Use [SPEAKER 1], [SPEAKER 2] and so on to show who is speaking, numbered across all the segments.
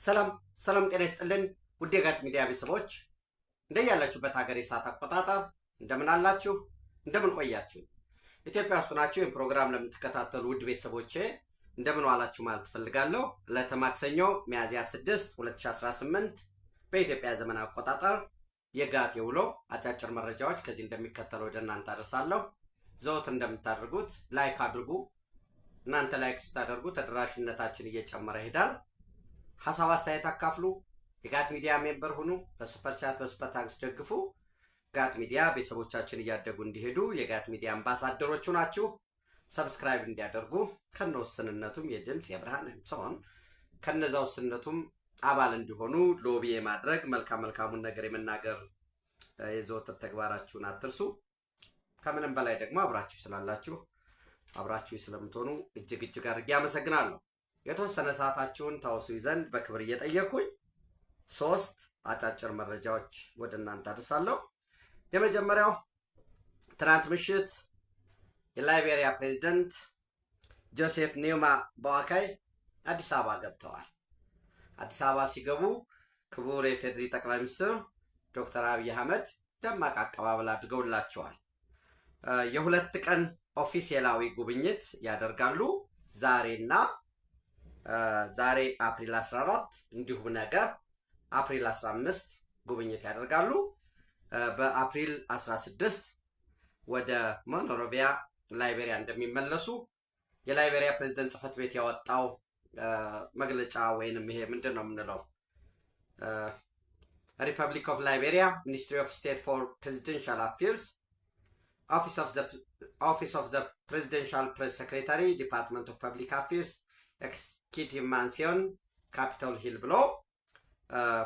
[SPEAKER 1] ሰላም ሰላም ጤና ይስጥልን ውድ የጋት ሚዲያ ቤተሰቦች እንደያላችሁበት ሀገር የሰዓት አቆጣጠር እንደምን አላችሁ እንደምን ቆያችሁ ኢትዮጵያ ውስጥ ናችሁ የፕሮግራም ለምትከታተሉ ውድ ቤተሰቦቼ እንደምን ዋላችሁ ማለት ፈልጋለሁ ለተማክሰኞ ሚያዝያ 6 2018 በኢትዮጵያ ዘመን አቆጣጠር የጋት የውሎ አጫጭር መረጃዎች ከዚህ እንደሚከተለው ወደ እናንተ አደርሳለሁ ዘወትር እንደምታደርጉት ላይክ አድርጉ እናንተ ላይክ ስታደርጉ ተደራሽነታችን እየጨመረ ይሄዳል ሐሳብ አስተያየት አካፍሉ የጋት ሚዲያ ሜምበር ሁኑ በሱፐር ቻት በሱፐር ታንክስ ደግፉ ጋት ሚዲያ ቤተሰቦቻችን እያደጉ እንዲሄዱ የጋት ሚዲያ አምባሳደሮቹ ናችሁ ሰብስክራይብ እንዲያደርጉ ከነወስንነቱም የድምጽ የብርሃን ሰውን ከነዛውስነቱም አባል እንዲሆኑ ሎቢ የማድረግ መልካሙን ነገር የመናገር የዘወትር ተግባራችሁን አትርሱ ከምንም በላይ ደግሞ አብራችሁ ስለምትሆኑ እጅግ አድርጌ አመሰግናለሁ የተወሰነ ሰዓታችሁን ታውሱ ይዘን በክብር እየጠየቅኩኝ ሶስት አጫጭር መረጃዎች ወደ እናንተ አደርሳለሁ የመጀመሪያው ትናንት ምሽት የላይቤሪያ ፕሬዝዳንት ጆሴፍ ኒውማ ቦአካይ አዲስ አበባ ገብተዋል አዲስ አበባ ሲገቡ ክቡር የፌዴሪ ጠቅላይ ሚኒስትር ዶክተር አብይ አህመድ ደማቅ አቀባበል አድርገውላቸዋል የሁለት ቀን ኦፊሴላዊ ጉብኝት ያደርጋሉ ዛሬ አፕሪል 14 እንዲሁም ነገ አፕሪል 15 ጉብኝት ያደርጋሉ በአፕሪል 16 ወደ ሞኖሮቪያ ላይቤሪያ እንደሚመለሱ የላይቤሪያ ፕሬዝዳንት ጽፈት ቤት ያወጣው መግለጫ ወይንም ይሄ ምንድነው የምንለው ሪፐብሊክ ኦፍ ላይቤሪያ ሚኒስትሪ ኦፍ ስቴት ፎር ፕሬዚደንሻል አፌርስ ኦፊስ ኦፍ ዘ ፕሬዚደንሻል ፕሬስ ሴክሬታሪ ዲፓርትመንት ኦፍ ፐብሊክ አፌርስ ኤክስኪዩቲቭ ማንሲዮን ካፒታል ሂል ብሎ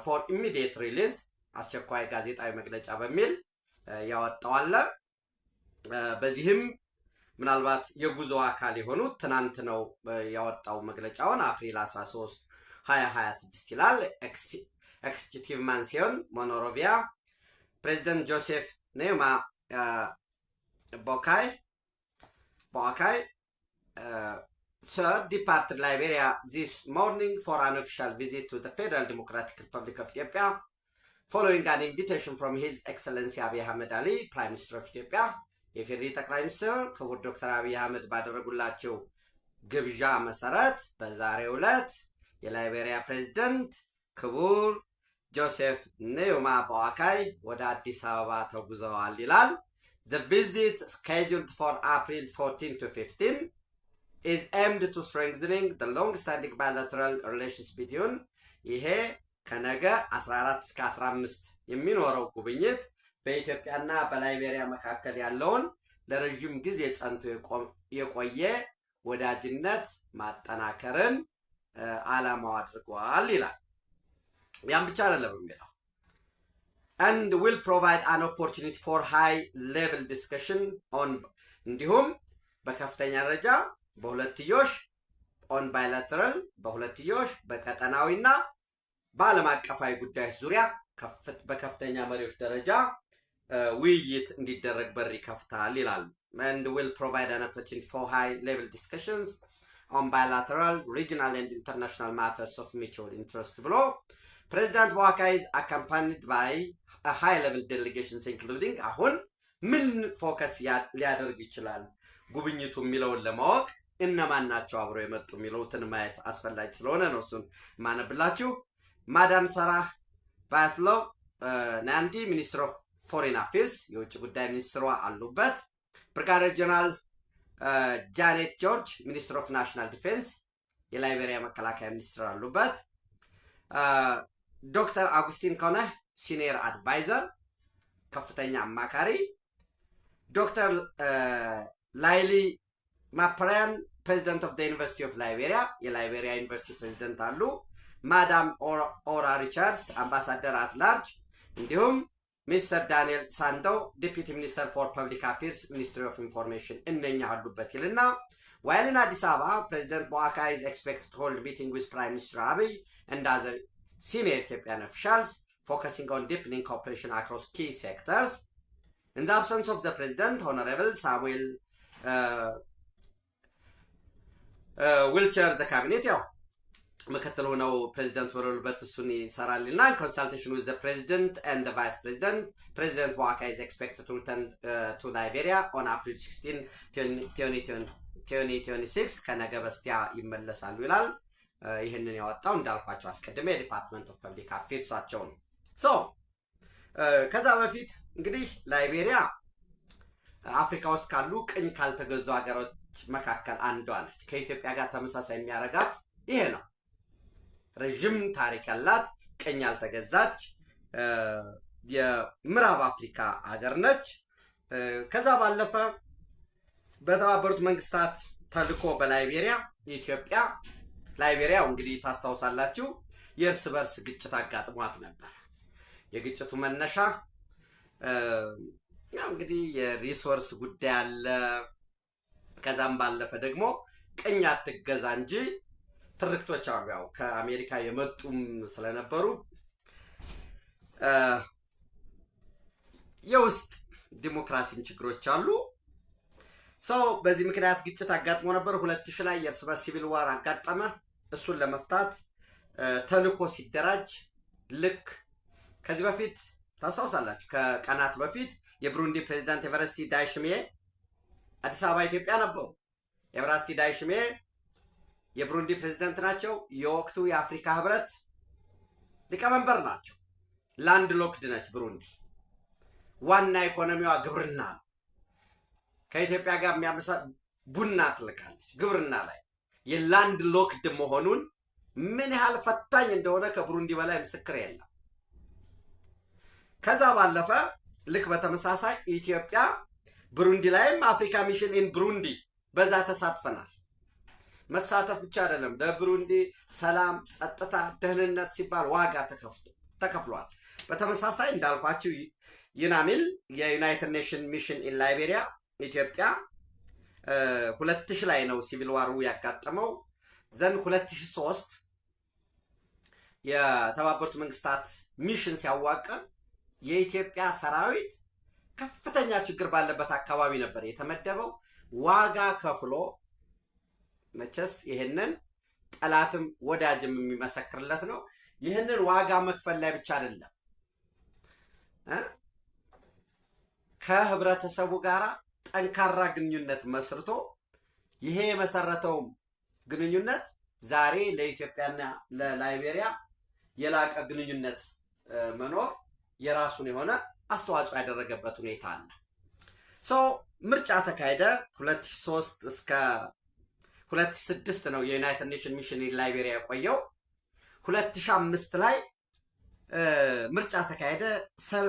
[SPEAKER 1] ፎር ኢሚዲየት ሪሊዝ አስቸኳይ ጋዜጣዊ መግለጫ በሚል ያወጣዋል በዚህም ምናልባት የጉዞ አካል የሆኑት ትናንት ነው ያወጣው መግለጫውን አፕሪል 13 2026 ይላል ኤክስኪዩቲቭ ማንሲዮን ሞኖሮቪያ ፕሬዝዳንት ጆሴፍ ኒውማ ቦአካይ Sir departed Liberia this morning for an official visit to the Federal Democratic Republic of Ethiopia, following an invitation from His Excellency Abiy Ahmed Ali, Prime Minister of Ethiopia. የፌዴሪ ጠቅላይ ሚኒስትር ክቡር ዶክተር አብይ አህመድ ባደረጉላቸው ግብዣ መሰረት በዛሬው ዕለት የላይቤሪያ ፕሬዝዳንት ክቡር ጆሴፍ ኒውማ ቦአካይ ወደ አዲስ አበባ ተጉዘዋል ይላል The visit scheduled for April 14 to 15 is aimed to strengthening the long-standing bilateral relations between ይሄ ከነገ 14 እስከ 15 የሚኖረው ጉብኝት በኢትዮጵያና በላይቤሪያ መካከል ያለውን ለረጅም ጊዜ ጸንቶ የቆየ ወዳጅነት ማጠናከርን ዓላማው አድርጓል ይላል ያን ብቻ አይደለም የሚለው and will provide an opportunity for high level discussion on እንዲሁም በከፍተኛ ደረጃ በሁለትዮሽ on bilateral በሁለትዮሽ በቀጠናዊና በዓለም አቀፋዊ ጉዳዮች ዙሪያ በከፍተኛ መሪዎች ደረጃ ውይይት እንዲደረግ በር ይከፍታል ይላል and will provide an opportunity for high level discussions on bilateral regional and international matters of mutual interest ብሎ President Boakai is accompanied by a high level delegations including አሁን ምን ፎከስ ሊያደርግ ይችላል ጉብኝቱ የሚለውን ለማወቅ እነማን ናቸው አብሮ የመጡ የሚለውትን ማየት አስፈላጊ ስለሆነ ነው እሱን ማነብላችሁ ማዳም ሰራህ ባስሎ ናንቲ ሚኒስትር ኦፍ ፎሬን አፌርስ የውጭ ጉዳይ ሚኒስትሯ አሉበት ብርጋዴር ጀነራል ጃኔት ጆርጅ ሚኒስትር ኦፍ ናሽናል ዲፌንስ የላይቤሪያ መከላከያ ሚኒስትር አሉበት ዶክተር አጉስቲን ኮነ ሲኒየር አድቫይዘር ከፍተኛ አማካሪ ዶክተር ላይሊ ማፕራያን ፕሬዝዳንት ኦፍ ዘ ዩኒቨርሲቲ ኦፍ ላይቤሪያ የላይቤሪያ ዩኒቨርሲቲ ፕሬዝዳንት አሉ ማዳም ኦራ ሪቻርድስ አምባሳደር አት ላርጅ እንዲሁም ሚስተር ዳንኤል ሳንዶ ዲፒቲ ሚኒስተር ፎር ፐብሊክ አፌርስ ሚኒስትሪ ኦፍ ኢንፎርሜሽን እነኛ አሉበት ይልና while in Addis Ababa President Boakai is expected to hold meeting with Prime Minister Abiy and other senior Ethiopian officials focusing on deepening cooperation across key sectors in the absence of the president honorable Samuel will chair the cabinet ምክትል ሆነው ፕሬዚደንት በሌሉበት እሱን ይሰራልና consultation with the president and the vice president. President Boakai is expected to return to Liberia on April 16, 2026 ከነገ በስቲያ ይመለሳሉ ይላል። ይሄንን ያወጣው እንዳልኳቸው አስቀድሜ ዲፓርትመንት ኦፍ ፐብሊክ አፌርሳቸው ነው። ሶ ከዛ በፊት እንግዲህ ላይቤሪያ አፍሪካ ውስጥ ካሉ ቅኝ ካልተገዙ ሀገሮች መካከል አንዷ ነች። ከኢትዮጵያ ጋር ተመሳሳይ የሚያረጋት ይሄ ነው። ረጅም ታሪክ ያላት ቅኝ ያልተገዛች የምዕራብ አፍሪካ ሀገር ነች። ከዛ ባለፈ በተባበሩት መንግስታት ተልኮ በላይቤሪያ ኢትዮጵያ ላይቤሪያው እንግዲህ ታስታውሳላችሁ የእርስ በርስ ግጭት አጋጥሟት ነበር። የግጭቱ መነሻ ያው እንግዲህ የሪሶርስ ጉዳይ አለ። ከዛም ባለፈ ደግሞ ቅኝ አትገዛ እንጂ ትርክቶች አሉ። ያው ከአሜሪካ የመጡም ስለነበሩ የውስጥ ዲሞክራሲም ችግሮች አሉ። ሰው በዚህ ምክንያት ግጭት አጋጥሞ ነበር። 2000 ላይ የእርስ በርስ ሲቪል ዋር አጋጠመ። እሱን ለመፍታት ተልኮ ሲደራጅ ልክ ከዚህ በፊት ታስታውሳላችሁ ከቀናት በፊት የብሩንዲ ፕሬዝዳንት ኤቨረስቲ ዳይሽሚዬ አዲስ አበባ ኢትዮጵያ ነበሩ። ኤቨረስቲ ዳይሽሚዬ የብሩንዲ ፕሬዝዳንት ናቸው። የወቅቱ የአፍሪካ ህብረት ሊቀመንበር ናቸው። ላንድ ሎክድ ነች ብሩንዲ። ዋና ኢኮኖሚዋ ግብርና ነው። ከኢትዮጵያ ጋር የሚያመሳ ቡና ትልካለች። ግብርና ላይ የላንድ ሎክድ መሆኑን ምን ያህል ፈታኝ እንደሆነ ከብሩንዲ በላይ ምስክር የለም። ከዛ ባለፈ ልክ በተመሳሳይ ኢትዮጵያ ብሩንዲ ላይም አፍሪካ ሚሽን ኢን ብሩንዲ በዛ ተሳትፈናል። መሳተፍ ብቻ አይደለም፣ ለብሩንዲ ሰላም፣ ጸጥታ፣ ደህንነት ሲባል ዋጋ ተከፍሏል። በተመሳሳይ እንዳልኳችሁ ዩናሚል የዩናይትድ ኔሽን ሚሽን ኢን ላይቤሪያ ኢትዮጵያ 2000 ላይ ነው ሲቪል ዋሩ ያጋጠመው። ዘን 2003 የተባበሩት መንግስታት ሚሽን ሲያዋቀር የኢትዮጵያ ሰራዊት ከፍተኛ ችግር ባለበት አካባቢ ነበር የተመደበው። ዋጋ ከፍሎ መቼስ ይሄንን ጠላትም ወዳጅም የሚመሰክርለት ነው። ይሄንን ዋጋ መክፈል ላይ ብቻ አይደለም ከህብረተሰቡ ጋር ጠንካራ ግንኙነት መስርቶ ይሄ የመሰረተው ግንኙነት ዛሬ ለኢትዮጵያና ለላይቤሪያ የላቀ ግንኙነት መኖር የራሱን የሆነ አስተዋጽኦ ያደረገበት ሁኔታ አለ። ምርጫ ተካሄደ። 2003 እስከ 2006 ነው የዩናይትድ ኔሽን ሚሽን ላይቤሪያ የቆየው። 2005 ላይ ምርጫ ተካሄደ። ሰር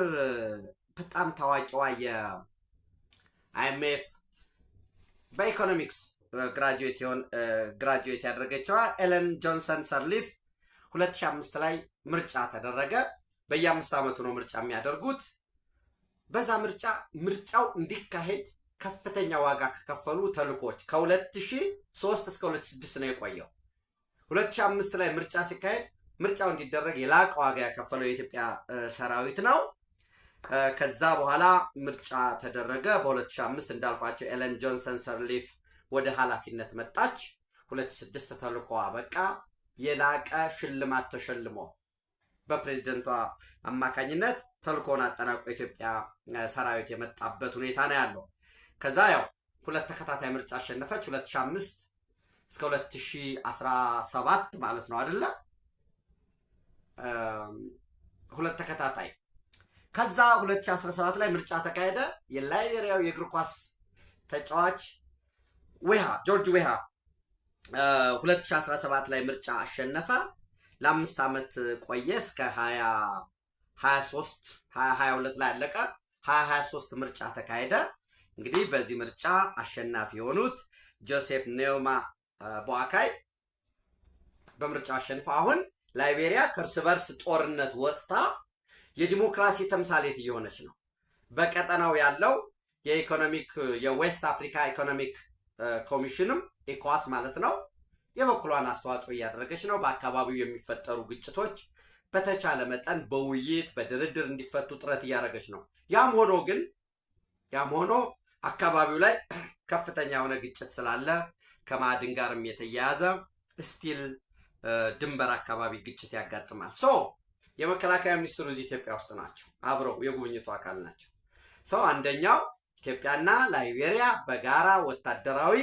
[SPEAKER 1] በጣም ታዋቂዋ የአይኤምኤፍ በኢኮኖሚክስ ግራጁዌት ያደረገችዋ ኤለን ጆንሰን ሰርሊፍ 2005 ላይ ምርጫ ተደረገ። በየ5 ዓመቱ ነው ምርጫ የሚያደርጉት። በዛ ምርጫው እንዲካሄድ ከፍተኛ ዋጋ ከከፈሉ ተልኮች ከ2003 እስከ 2006 ነው የቆየው። 2005 ላይ ምርጫ ሲካሄድ ምርጫው እንዲደረግ የላቀ ዋጋ ያከፈለው የኢትዮጵያ ሰራዊት ነው። ከዛ በኋላ ምርጫ ተደረገ። በ2005 እንዳልኳቸው ኤለን ጆንሰን ሰርሊፍ ወደ ኃላፊነት መጣች። 2006 ተልኮ አበቃ። የላቀ ሽልማት ተሸልሞ በፕሬዝደንቷ አማካኝነት ተልኮን አጠናቆ ኢትዮጵያ ሰራዊት የመጣበት ሁኔታ ነው ያለው። ከዛ ያው 2 ተከታታይ ምርጫ አሸነፈች። 2005 እስከ 2017 ማለት ነው አይደለ? 2 ተከታታይ። ከዛ 2017 ላይ ምርጫ ተካሄደ። የላይቤሪያው የእግር ኳስ ተጫዋች ጆርጅ ዌሃ 2017 ላይ ምርጫ አሸነፈ። ለ5 ዓመት ቆየ። እስከ 2022 ላይ አለቀ። 2023 ምርጫ ተካሄደ። እንግዲህ በዚህ ምርጫ አሸናፊ የሆኑት ጆሴፍ ኔውማ ቦአካይ በምርጫው አሸንፈው አሁን ላይቤሪያ ከእርስ በርስ ጦርነት ወጥታ የዲሞክራሲ ተምሳሌት እየሆነች ነው። በቀጠናው ያለው የዌስት አፍሪካ ኢኮኖሚክ ኮሚሽንም ኢኮዋስ ማለት ነው የበኩሏን አስተዋጽኦ እያደረገች ነው። በአካባቢው የሚፈጠሩ ግጭቶች በተቻለ መጠን በውይይት በድርድር እንዲፈቱ ጥረት እያደረገች ነው። ያም ሆኖ አካባቢው ላይ ከፍተኛ የሆነ ግጭት ስላለ ከማዕድን ጋርም የተያያዘ ስቲል ድንበር አካባቢ ግጭት ያጋጥማል። የመከላከያ ሚኒስትሩ እዚህ ኢትዮጵያ ውስጥ ናቸው፣ አብረው የጉብኝቱ አካል ናቸው። አንደኛው ኢትዮጵያና ላይቤሪያ በጋራ ወታደራዊ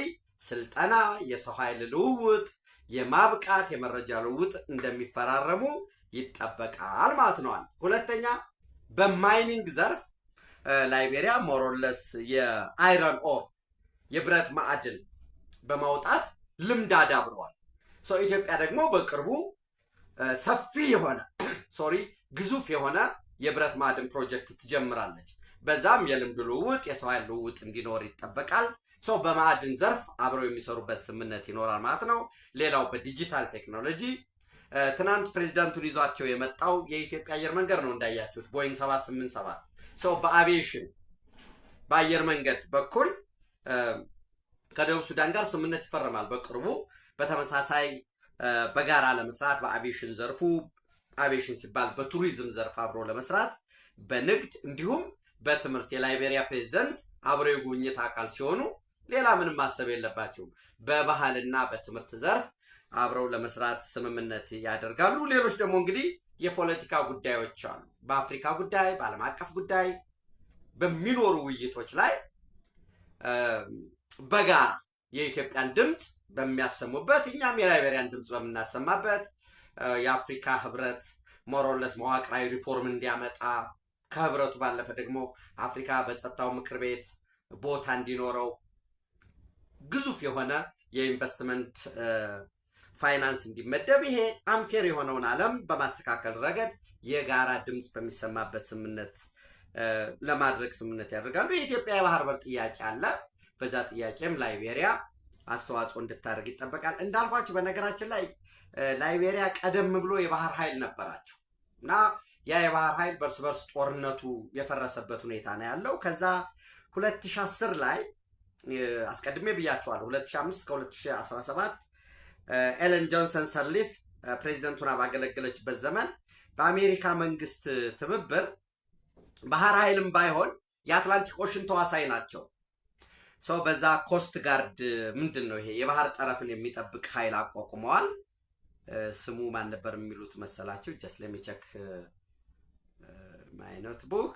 [SPEAKER 1] ስልጠና፣ የሰው ኃይል ልውውጥ፣ የማብቃት የመረጃ ልውውጥ እንደሚፈራረሙ ይጠበቃል ማለት ነው። ሁለተኛ በማይኒንግ ዘርፍ ላይቤሪያ ሞሮለስ የአይረን ኦር የብረት ማዕድን በማውጣት ልምድ አዳብረዋል። ኢትዮጵያ ደግሞ በቅርቡ ሰፊ የሆነ ግዙፍ የሆነ የብረት ማዕድን ፕሮጀክት ትጀምራለች። በዛም የልምድ ልውውጥ የሰው ኃይል ልውውጥ እንዲኖር ይጠበቃል። በማዕድን ዘርፍ አብረው የሚሰሩበት ስምምነት ይኖራል ማለት ነው። ሌላው በዲጂታል ቴክኖሎጂ ትናንት ፕሬዚዳንቱን ይዟቸው የመጣው የኢትዮጵያ አየር መንገድ ነው እንዳያችሁት ቦይንግ 787 በአቪዬሽን በአየር መንገድ በኩል ከደቡብ ሱዳን ጋር ስምምነት ይፈረማል በቅርቡ። በተመሳሳይ በጋራ ለመስራት በአቪዬሽን ዘርፉ አቪዬሽን ሲባል በቱሪዝም ዘርፍ አብሮ ለመስራት በንግድ እንዲሁም በትምህርት የላይቤሪያ ፕሬዝዳንት አብረው የጉብኝት አካል ሲሆኑ ሌላ ምንም ማሰብ የለባቸውም። በባህልና በትምህርት ዘርፍ አብረው ለመስራት ስምምነት ያደርጋሉ። ሌሎች ደግሞ እንግዲህ የፖለቲካ ጉዳዮች አሉ። በአፍሪካ ጉዳይ፣ በዓለም አቀፍ ጉዳይ በሚኖሩ ውይይቶች ላይ በጋራ የኢትዮጵያን ድምፅ በሚያሰሙበት እኛም የላይቤሪያን ድምፅ በምናሰማበት የአፍሪካ ህብረት ሞሮለስ መዋቅራዊ ሪፎርም እንዲያመጣ ከህብረቱ ባለፈ ደግሞ አፍሪካ በጸጥታው ምክር ቤት ቦታ እንዲኖረው ግዙፍ የሆነ የኢንቨስትመንት ፋይናንስ እንዲመደብ ይሄ አንፌር የሆነውን ዓለም በማስተካከል ረገድ የጋራ ድምፅ በሚሰማበት ስምምነት ለማድረግ ስምምነት ያደርጋሉ። የኢትዮጵያ የባህር በር ጥያቄ አለ። በዛ ጥያቄም ላይቤሪያ አስተዋጽኦ እንድታደርግ ይጠበቃል። እንዳልኳችሁ በነገራችን ላይ ላይቤሪያ ቀደም ብሎ የባህር ኃይል ነበራቸው እና ያ የባህር ኃይል በርስ በርስ ጦርነቱ የፈረሰበት ሁኔታ ነው ያለው። ከዛ 2010 ላይ አስቀድሜ ብያቸዋለሁ 2005 እስከ 2017 ኤለን ጆንሰን ሰርሊፍ ፕሬዚደንቱን ባገለገለችበት ዘመን በአሜሪካ መንግስት ትብብር ባህር ኃይልም ባይሆን የአትላንቲክ ኦሽን ተዋሳይ ናቸው። በዛ ኮስት ጋርድ ምንድን ነው ይሄ የባህር ጠረፍን የሚጠብቅ ኃይል አቋቁመዋል። ስሙ ማን ነበር የሚሉት መሰላችሁ? ጀስት ሌት ሚ ቼክ ማይ ኖትቡክ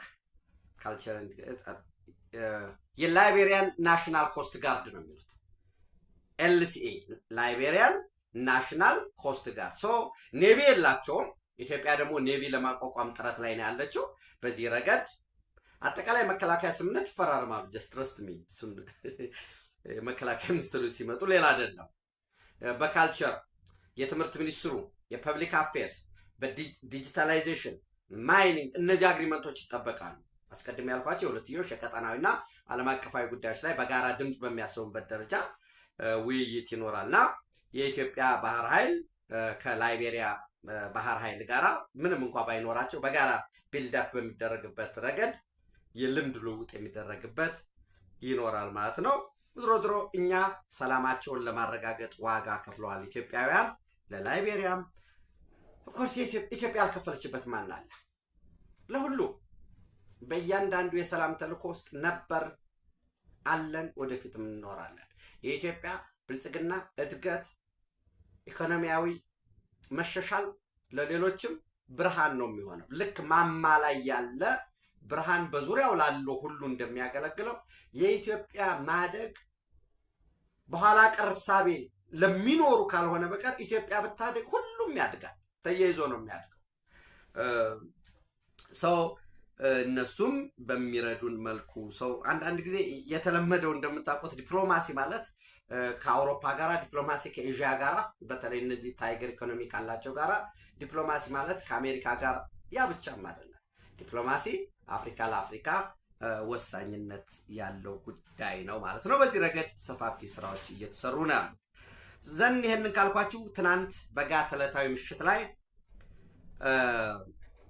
[SPEAKER 1] ካልቸር የላይቤሪያን ናሽናል ኮስት ጋርድ ነው የሚሉት ኤልሲኤ ላይቤሪያን ናሽናል ኮስት ጋርድ። ኔቪ የላቸውም። ኢትዮጵያ ደግሞ ኔቪ ለማቋቋም ጥረት ላይ ነው ያለችው። በዚህ ረገድ አጠቃላይ መከላከያ ስምምነት ይፈራረማሉ። ጀስት ትረስት ሚ እሱን መከላከያ ሚኒስትሩ ሲመጡ ሌላ አይደለም። በካልቸር የትምህርት ሚኒስትሩ፣ የፐብሊክ አፌርስ፣ በዲጂታላይዜሽን፣ ማይኒንግ እነዚህ አግሪመንቶች ይጠበቃሉ። አስቀድሜ ያልኳቸው የሁለትዮሽ የቀጠናዊና ዓለም አቀፋዊ ጉዳዮች ላይ በጋራ ድምፅ በሚያሰቡበት ደረጃ ውይይት ይኖራልና የኢትዮጵያ ባህር ኃይል ከላይቤሪያ ባህር ኃይል ጋራ ምንም እንኳ ባይኖራቸው በጋራ ቢልዳፕ በሚደረግበት ረገድ የልምድ ልውውጥ የሚደረግበት ይኖራል ማለት ነው። ድሮ እኛ ሰላማቸውን ለማረጋገጥ ዋጋ ከፍለዋል ኢትዮጵያውያን ለላይቤሪያም። ኦፍኮርስ ኢትዮጵያ ያልከፈለችበት ማን አለ? ለሁሉ በእያንዳንዱ የሰላም ተልእኮ ውስጥ ነበር፣ አለን፣ ወደፊትም እንኖራለን። የኢትዮጵያ ብልጽግና፣ እድገት፣ ኢኮኖሚያዊ መሻሻል ለሌሎችም ብርሃን ነው የሚሆነው። ልክ ማማ ላይ ያለ ብርሃን በዙሪያው ላለው ሁሉ እንደሚያገለግለው የኢትዮጵያ ማደግ በኋላ ቀር እሳቤ ለሚኖሩ ካልሆነ በቀር ኢትዮጵያ ብታደግ ሁሉም ያድጋል። ተያይዞ ነው የሚያድገው። እነሱም በሚረዱን መልኩ አንዳንድ ጊዜ የተለመደው እንደምታውቁት ዲፕሎማሲ ማለት ከአውሮፓ ጋራ ዲፕሎማሲ ከኤዥያ ጋራ በተለይ እነዚህ ታይገር ኢኮኖሚ ካላቸው ጋራ ዲፕሎማሲ ማለት ከአሜሪካ ጋር ያ ብቻም አይደለም። ዲፕሎማሲ አፍሪካ ለአፍሪካ ወሳኝነት ያለው ጉዳይ ነው ማለት ነው። በዚህ ረገድ ሰፋፊ ስራዎች እየተሰሩ ነው ያሉት። ይሄንን ካልኳችሁ ትናንት በጋት ዕለታዊ ምሽት ላይ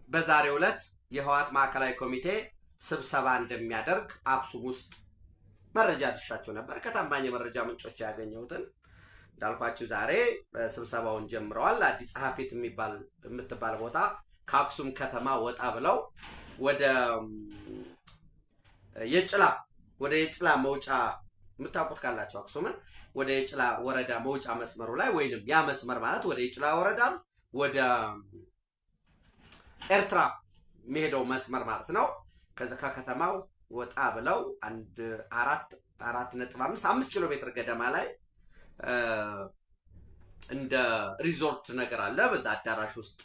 [SPEAKER 1] በዛሬው ዕለት የህወሓት ማዕከላዊ ኮሚቴ ስብሰባ እንደሚያደርግ አክሱም ውስጥ መረጃ ድርሻቸው ነበር። ከታማኝ የመረጃ ምንጮች ያገኘሁትን እንዳልኳችሁ ዛሬ ስብሰባውን ጀምረዋል። አዲስ ጸሐፊት የምትባል ቦታ ከአክሱም ከተማ ወጣ ብለው ወደ የጭላ መውጫ የምታውቁት ካላቸው አክሱምን ወደ የጭላ ወረዳ መውጫ መስመሩ ላይ ወይንም ያ መስመር ማለት ወደ የጭላ ወረዳም ወደ ኤርትራ የሚሄደው መስመር ማለት ነው። ከዛ ከከተማው ወጣ ብለው 4.5 ኪሎ ሜትር ገደማ ላይ እንደ ሪዞርት ነገር አለ። በዛ አዳራሽ ውስጥ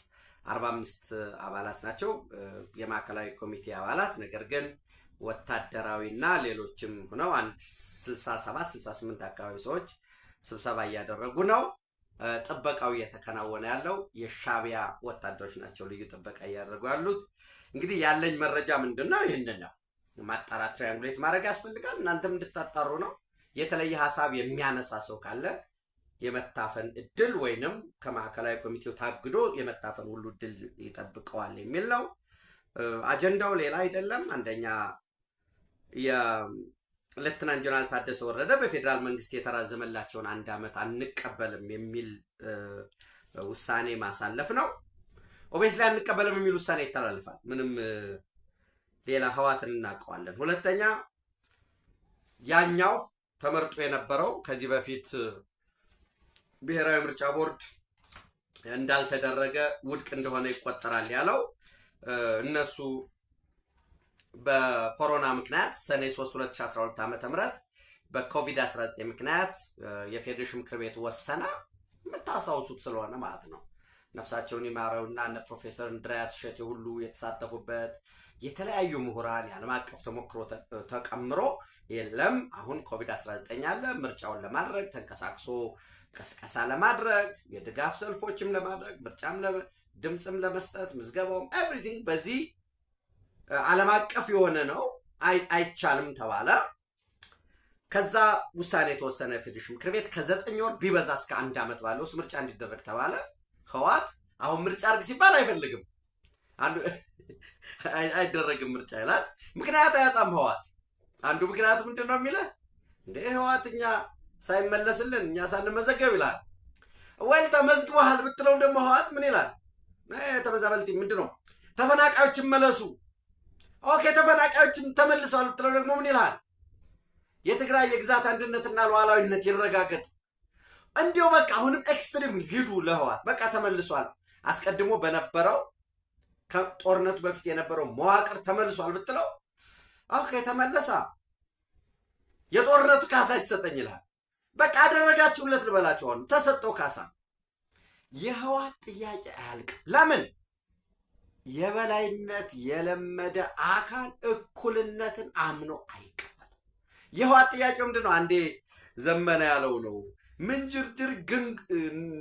[SPEAKER 1] 45 አባላት ናቸው የማዕከላዊ ኮሚቴ አባላት። ነገር ግን ወታደራዊና ሌሎችም ሆነው 67-68 አካባቢ ሰዎች ስብሰባ እያደረጉ ነው። ጥበቃው እየተከናወነ ያለው የሻዕቢያ ወታደሮች ናቸው ልዩ ጥበቃ እያደረጉ ያሉት። እንግዲህ ያለኝ መረጃ ምንድነው? ይሄንን ነው። ማጣራት ትራያንጉሌት ማድረግ ያስፈልጋል። እናንተም እንድታጣሩ ነው። የተለየ ሐሳብ የሚያነሳ ሰው ካለ የመታፈን እድል ወይንም ከማዕከላዊ ኮሚቴው ታግዶ የመታፈን ሁሉ እድል ይጠብቀዋል የሚል ነው። አጀንዳው ሌላ አይደለም። አንደኛ የሌፍትናንት ጀነራል ታደሰ ወረደ በፌዴራል መንግስት የተራዘመላቸውን 1 ዓመት አንቀበልም የሚል ውሳኔ ማሳለፍ ነው። ኦቤስሊ አንቀበልም የሚል ውሳኔ ይተላለፋል። ምንም ሌላ ህዋትን እናውቀዋለን። ሁለተኛ ያኛው ተመርጦ የነበረው ከዚህ በፊት ብሔራዊ ምርጫ ቦርድ እንዳልተደረገ ውድቅ እንደሆነ ይቆጠራል ያለው እነሱ በኮሮና ምክንያት ሰኔ 3 2012 ዓ.ም በኮቪድ-19 ምክንያት የፌዴሬሽን ምክር ቤት ወሰና የምታስታውሱት ስለሆነ ማለት ነው። ነፍሳቸውን ይማረውና እነ ፕሮፌሰር እንድሪያስ እሸቴ ሁሉ የተሳተፉበት የተለያዩ ምሁራን የዓለም አቀፍ ተሞክሮ ተቀምሮ የለም አሁን ኮቪድ-19 አለ፣ ምርጫውን ለማድረግ ተንቀሳቅሶ ቀስቀሳ ለማድረግ የድጋፍ ሰልፎችም ለማድረግ ምርጫም ድምጽም ለመስጠት ምዝገባውም ኤቭሪቲንግ በዚህ ዓለም አቀፍ የሆነ ነው አይቻልም ተባለ። ከዛ ውሳኔ የተወሰነ ፌዴሬሽን ምክር ቤት ከ9 ወር ቢበዛ እስከ 1 ዓመት ባለው ምርጫ እንዲደረግ ተባለ። ህወሓት አሁን ምርጫ አድርግ ሲባል አይፈልግም፣ አይደረግም ምርጫ ይላል። ምክንያት አያጣም ህወሓት። አንዱ ምክንያቱ ምንድነው የሚለው እንደ ህወሓት እኛ ሳይመለስልን እኛ ሳንመዘገብ ይላል። ወይ ተመዝግበሃል ብትለው ደግሞ ህወሓት ምን ይላል? ተመዛበልቲ ምንድነው ተፈናቃዮች መለሱ። ኦኬ ተፈናቃዮችን ተመልሰዋል ብትለው ደግሞ ምን ይላል? የትግራይ የግዛት አንድነትና ሉዓላዊነት ይረጋገጥ። እንዲው በቃ አሁንም ኤክስትሪም ሂዱ ለህወሓት በቃ ተመልሷል። አስቀድሞ በነበረው ከጦርነቱ በፊት የነበረው መዋቅር ተመልሷል ብትለው ኦኬ ተመለሳ፣ የጦርነቱ ካሳ ይሰጠኝ ይላል። በቃ አደረጋችሁለት ልበላችሁ። አሁን ተሰጠው ካሳ። የህወሓት ጥያቄ አያልቅም። ለምን? የበላይነት የለመደ አካል እኩልነትን አምኖ አይቀበልም። የህወሓት ጥያቄ ምንድነው? አንዴ ዘመነ ያለው ነው። ምንጅርጅር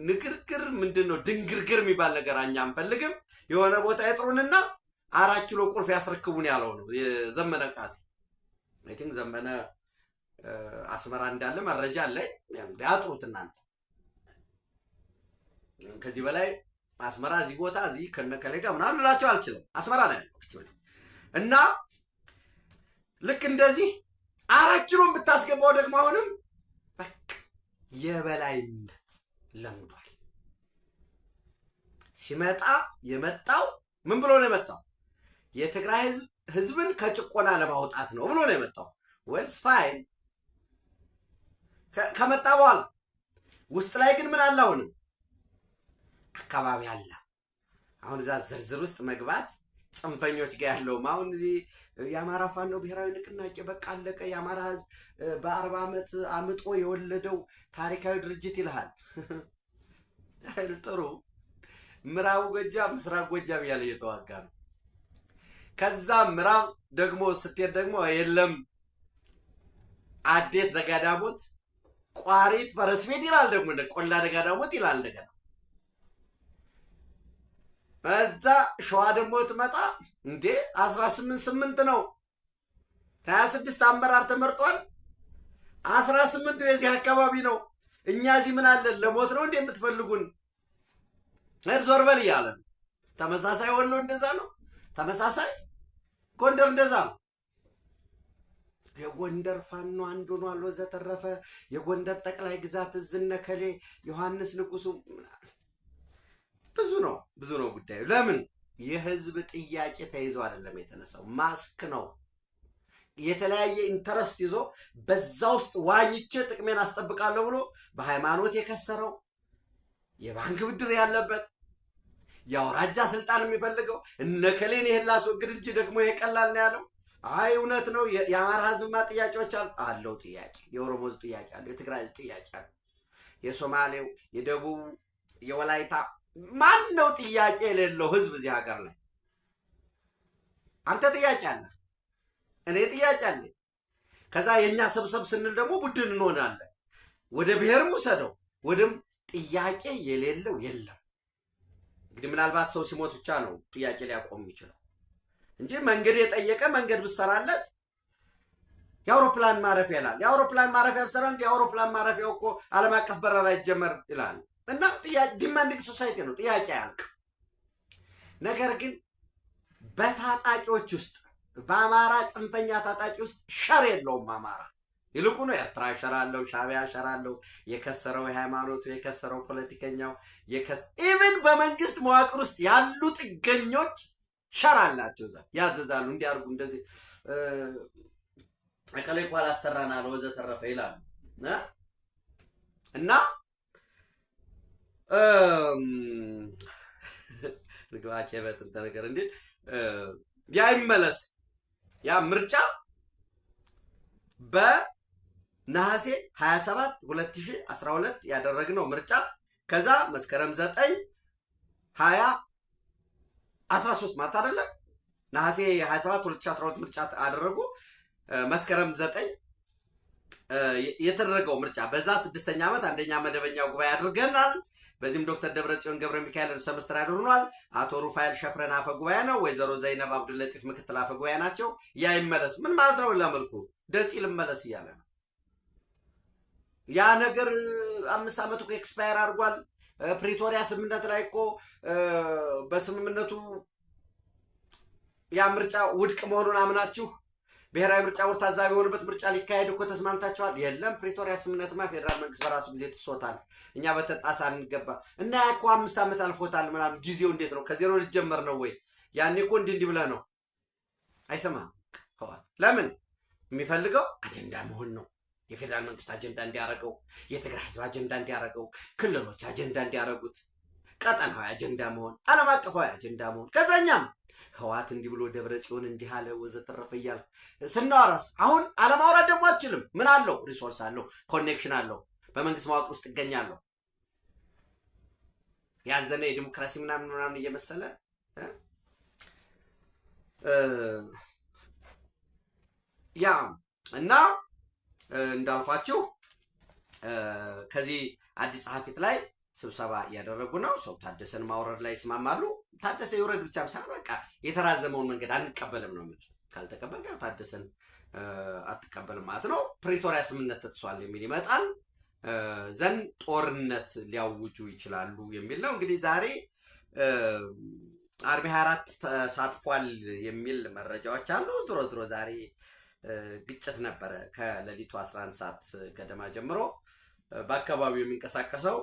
[SPEAKER 1] ንግርግር ምንድነው ድንግርግር የሚባል ነገር እኛ አንፈልግም። የሆነ ቦታ ይጥሩንና 4 ኪሎ ቁልፍ ያስረክቡን ያለው ነው የዘመነ ቃሴ። አይ ቲንክ ዘመነ አስመራ እንዳለ መረጃ አለኝ። ያጥሩት እናንተ ከዚህ በላይ አስመራ እዚህ ቦታ እዚህ ከነከሌ ጋር ምናምን ልላቸው አልችልም። አስመራ ነው ያለው እና ልክ እንደዚህ 4 ኪሎ ብታስገባው ደግሞ አሁንም በቃ የበላይነት ለምዷል። ሲመጣ የመጣው ምን ብሎ ነው የመጣው? የትግራይ ህዝብን ከጭቆና ለማውጣት ነው ብሎ ነው የመጣው። ዌልስ ፋይን ከመጣ በኋላ ውስጥ ላይ ግን ምን አለ? አሁንም አካባቢ አለ። አሁን እዛ ዝርዝር ውስጥ መግባት ጽንፈኞች ጋር ያለውም አሁን እዚህ የአማራ ፋኖ ብሔራዊ ንቅናቄ በቃ አለቀ፣ የአማራ ህዝብ በ40 ዓመት አምጦ የወለደው ታሪካዊ ድርጅት ይልሃል። ጥሩ ምዕራብ ጎጃም ምስራቅ ጎጃም እያለ እየተዋጋ ነው። ከዛ ምዕራብ ደግሞ ስትሄድ ደግሞ የለም አዴት ደጋዳሞት ቋሪት ፈረስ ቤት ይላል። ደግሞ እንደ ቆላ ደጋዳሞት ይላል እንደገና። በዛ ሸዋ ደግሞ ትመጣ እንዴ 18 ነው 26 አመራር ተመርጧል። 18 የዚህ አካባቢ ነው። እኛ እዚህ ምን አለን? ለሞት ነው እንዴ የምትፈልጉን? ዞር በል እያለ ነው። ተመሳሳይ ወሎ እንደዛ ነው። ተመሳሳይ ጎንደር እንደዛ ነው። የጎንደር ፋኖ አንዱ ነው አለ ወዘተረፈ የጎንደር ጠቅላይ ግዛት ዝነከሌ ዮሐንስ ንጉሱ ብዙ ነው ጉዳዩ። ለምን የህዝብ ጥያቄ ተይዞ አይደለም የተነሳው፣ ማስክ ነው። የተለያየ ኢንተረስት ይዞ በዛ ውስጥ ዋኝቼ ጥቅሜን አስጠብቃለሁ ብሎ በሃይማኖት የከሰረው የባንክ ብድር ያለበት የአውራጃ ስልጣን የሚፈልገው እነከሌን ይህን ላስወግድ እንጂ ደግሞ ይሄ ቀላል ነው ያለው። አይ እውነት ነው። የአማራ ህዝብማ ጥያቄዎች አለው። ጥያቄ የኦሮሞ ህዝብ ጥያቄ አለው። የትግራይ ጥያቄ አለው። የሶማሌው፣ የደቡብ፣ የወላይታ ማን ነው ጥያቄ የሌለው ህዝብ እዚህ ሀገር ላይ? አንተ ጥያቄ አለ፣ እኔ ጥያቄ አለ። ከዛ የኛ ሰብሰብ ስንል ደግሞ ቡድን እንሆናለን። ወደ ብሔርም ውሰደው ወደም ጥያቄ የሌለው የለም። እንግዲህ ምናልባት ሰው ሲሞት ብቻ ነው ጥያቄ ሊያቆም የሚችለው እንጂ መንገድ የጠየቀ መንገድ ብሰራለት የአውሮፕላን ማረፊያ ይላል። የአውሮፕላን ማረፊያ ብሰራ እንደ የአውሮፕላን ማረፊያው እኮ ዓለም አቀፍ በረራ ይጀመር ይላል። እና ጥያቄ ዲማንዲንግ ሶሳይቲ ነው፣ ጥያቄ አያልቅ። ነገር ግን በታጣቂዎች ውስጥ በአማራ ጽንፈኛ ታጣቂ ውስጥ ሸር የለውም አማራ። ይልቁኑ ኤርትራ ሸር አለው፣ ሻዕቢያ ሸር አለው፣ የከሰረው የሃይማኖቱ የከሰረው ፖለቲከኛው ኢቭን በመንግስት መዋቅር ውስጥ ያሉ ጥገኞች ሸር አላቸው። እዛ ያዘዛሉ፣ እንዲያርጉ እንደዚህ አቀሌ እኮ አላሰራናል ወዘተረፈ ይላሉ። እና ንግባኬ በጥንተ ነገር እንዴ ያ ይመለስ። ያ ምርጫ በነሐሴ 27 2012 ያደረግነው ምርጫ ከዛ መስከረም 9 2013 ማለት አይደለ? ነሐሴ 27 2012 ምርጫ አደረጉ። መስከረም 9 የተደረገው ምርጫ በዛ 6ኛ ዓመት አንደኛ መደበኛ ጉባኤ አድርገናል። በዚህም ዶክተር ደብረጽዮን ገብረ ሚካኤል ርዕሰ መስተዳድር ሆኗል። አቶ ሩፋኤል ሸፍረን አፈ ጉባኤ ነው። ወይዘሮ ዘይነብ አብዱልለጢፍ ምክትል አፈ ጉባኤ ናቸው። ያ ይመለስ ምን ማለት ነው? ለመልኩ ደስ ይልመለስ እያለ ነው። ያ ነገር 5 ዓመት እኮ ኤክስፓየር አድርጓል። ፕሪቶሪያ ስምምነት ላይ እኮ በስምምነቱ ያ ምርጫ ውድቅ መሆኑን አምናችሁ ብሔራዊ ምርጫ ቦርድ ታዛቢ የሆኑበት ምርጫ ሊካሄድ እኮ ተስማምታችኋል። የለም ፕሪቶሪያ ስምምነትማ ፌዴራል መንግስት በራሱ ጊዜ ጥሶታል፣ እኛ በተጣሳ እንገባ እና ያ እኮ 5 ዓመት አልፎታል ምናምን። ጊዜው እንዴት ነው? ከዜሮ ልጀመር ነው ወይ? ያኔ እኮ እንዲህ ብለህ ነው። አይሰማም። ለምን የሚፈልገው አጀንዳ መሆን ነው። የፌዴራል መንግስት አጀንዳ እንዲያረገው፣ የትግራይ ህዝብ አጀንዳ እንዲያረገው፣ ክልሎች አጀንዳ እንዲያረጉት፣ ቀጠናዊ አጀንዳ መሆን፣ ዓለም አቀፋዊ አጀንዳ መሆን። ከዛኛም ህዋት እንዲህ ብሎ ደብረጽዮን እንዲህ አለ ወዘተረፈ እያልክ ስናወራስ አሁን አለማውራት ደግሞ አትችልም። ምን አለው? ሪሶርስ አለው፣ ኮኔክሽን አለው፣ በመንግስት መዋቅር ውስጥ ይገኛለሁ። ያዘነ የዲሞክራሲ ምናምን እየመሰለ ያ እና እንዳልኳችሁ ከዚህ አዲስ ጸሐፊት ላይ ስብሰባ እያደረጉ ነው። ሰው ታደሰን ማውረድ ላይ ይስማማሉ። ታደሰ ይውረድ ብቻ ሳይሆን በቃ የተራዘመውን መንገድ አንቀበልም ነው የሚል። ካልተቀበል ጋር ታደሰን አትቀበልም ማለት ነው። ፕሪቶሪያ ስምምነት ተጥሷል የሚል ይመጣል። ዘንድ ጦርነት ሊያውጁ ይችላሉ የሚል ነው። እንግዲህ ዛሬ አርሚ 24 ተሳትፏል የሚል መረጃዎች አሉ። ድሮ ዛሬ ግጭት ነበረ። ከሌሊቱ 11 ሰዓት ገደማ ጀምሮ በአካባቢው የሚንቀሳቀሰው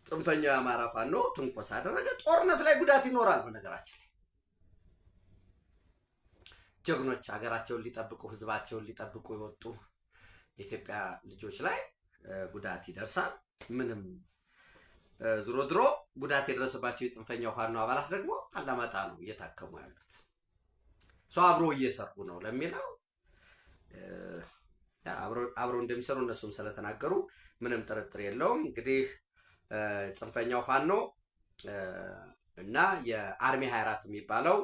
[SPEAKER 1] ጽንፈኛው የአማራ ፋኖ ትንኮሳ አደረገ። ጦርነት ላይ ጉዳት ይኖራል። በነገራችን ላይ ጀግኖች ሀገራቸውን ሊጠብቁ ህዝባቸውን ሊጠብቁ የወጡ የኢትዮጵያ ልጆች ላይ ጉዳት ይደርሳል። ምንም ድሮ ጉዳት የደረሰባቸው የጽንፈኛው ፋኖ አባላት ደግሞ አላማጣ ነው እየታከሙ ያሉት። ሰው አብሮ እየሰሩ ነው ለሚለው አብሮ እንደሚሰሩ እነሱም ስለተናገሩ ምንም ጥርጥር የለውም። እንግዲህ ጽንፈኛው ፋኖ እና የአርሚ 24 የሚባለው